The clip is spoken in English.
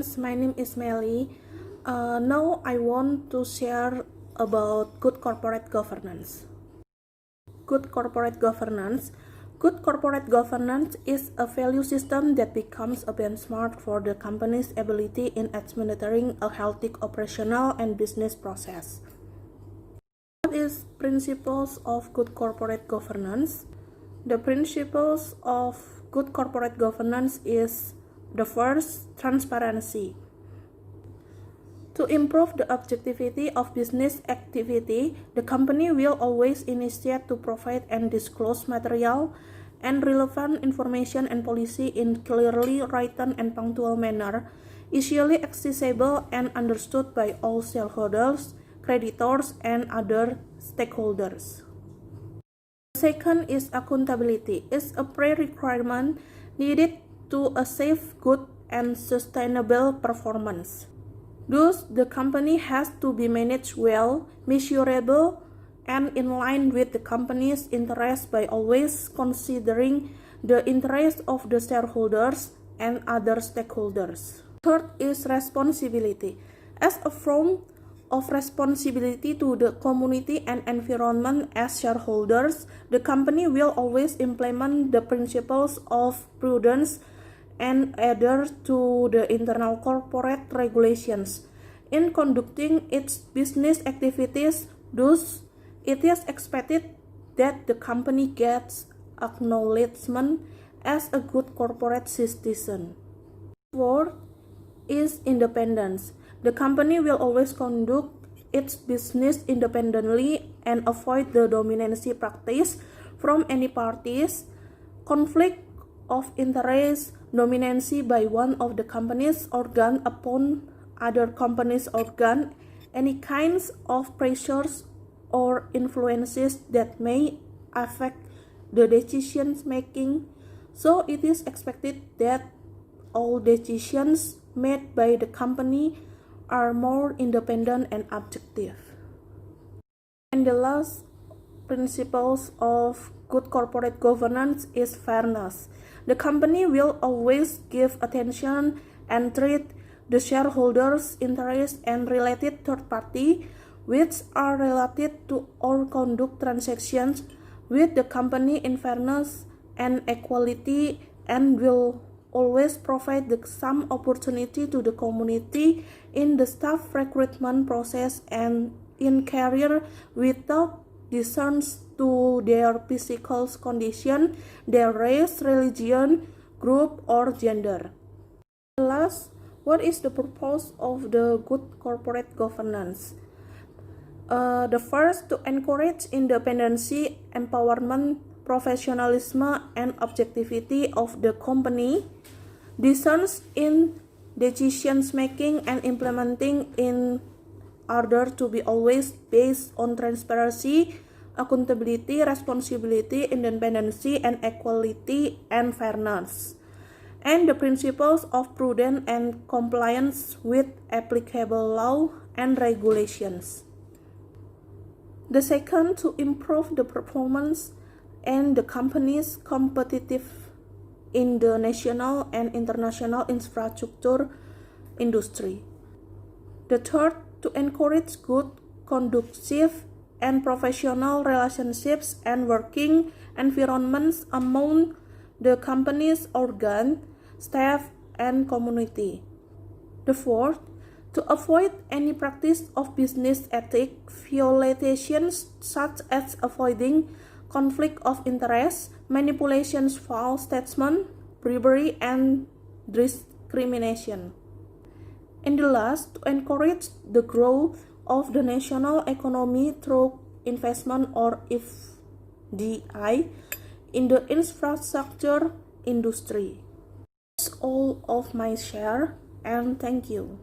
friends, my name is Melly. Now I want to share about good corporate governance. Good corporate governance. Good corporate governance is a value system that becomes a benchmark for the company's ability in administering a healthy operational and business process. What is principles of good corporate governance? The principles of good corporate governance is the first, transparency. To improve the objectivity of business activity, the company will always initiate to provide and disclose material and relevant information and policy in clearly written and punctual manner, easily accessible and understood by all shareholders, creditors, and other stakeholders. Second is accountability. It's a pre-requirement needed to achieve good and sustainable performance. Thus, the company has to be managed well, measurable, and in line with the company's interests by always considering the interests of the shareholders and other stakeholders. Third is responsibility. As a form of responsibility to the community and environment as shareholders, the company will always implement the principles of prudence and adhere to the internal corporate regulations in conducting its business activities. Thus, it is expected that the company gets acknowledgement as a good corporate citizen. Fourth is independence. The company will always conduct its business independently and avoid the dominancy practice from any parties, conflict of interest, dominancy by one of the company's organ upon other company's organ, any kinds of pressures or influences that may affect the decisions making. So it is expected that all decisions made by the company are more independent and objective. And the last principles of good corporate governance is fairness. The company will always give attention and treat the shareholders' interests and related third party which are related to or conduct transactions with the company in fairness and equality, and will always provide some opportunity to the community in the staff recruitment process and in career without discerns to their physical condition, their race, religion, group, or gender. Last, what is the purpose of the good corporate governance? The first, to encourage independency, empowerment, professionalism, and objectivity of the company, discerns in decisions making and implementing in order to be always based on transparency, accountability, responsibility, independency, and equality and fairness, and the principles of prudence and compliance with applicable law and regulations. The second, to improve the performance and the company's competitive in the national and international infrastructure industry. The third, to encourage good, conducive, and professional relationships and working environments among the company's organ, staff, and community. The fourth, to avoid any practice of business ethic violations such as avoiding conflict of interest, manipulations, false statements, bribery, and discrimination. And the last, to encourage the growth of the national economy through investment or FDI in the infrastructure industry. That's all of my share, and thank you.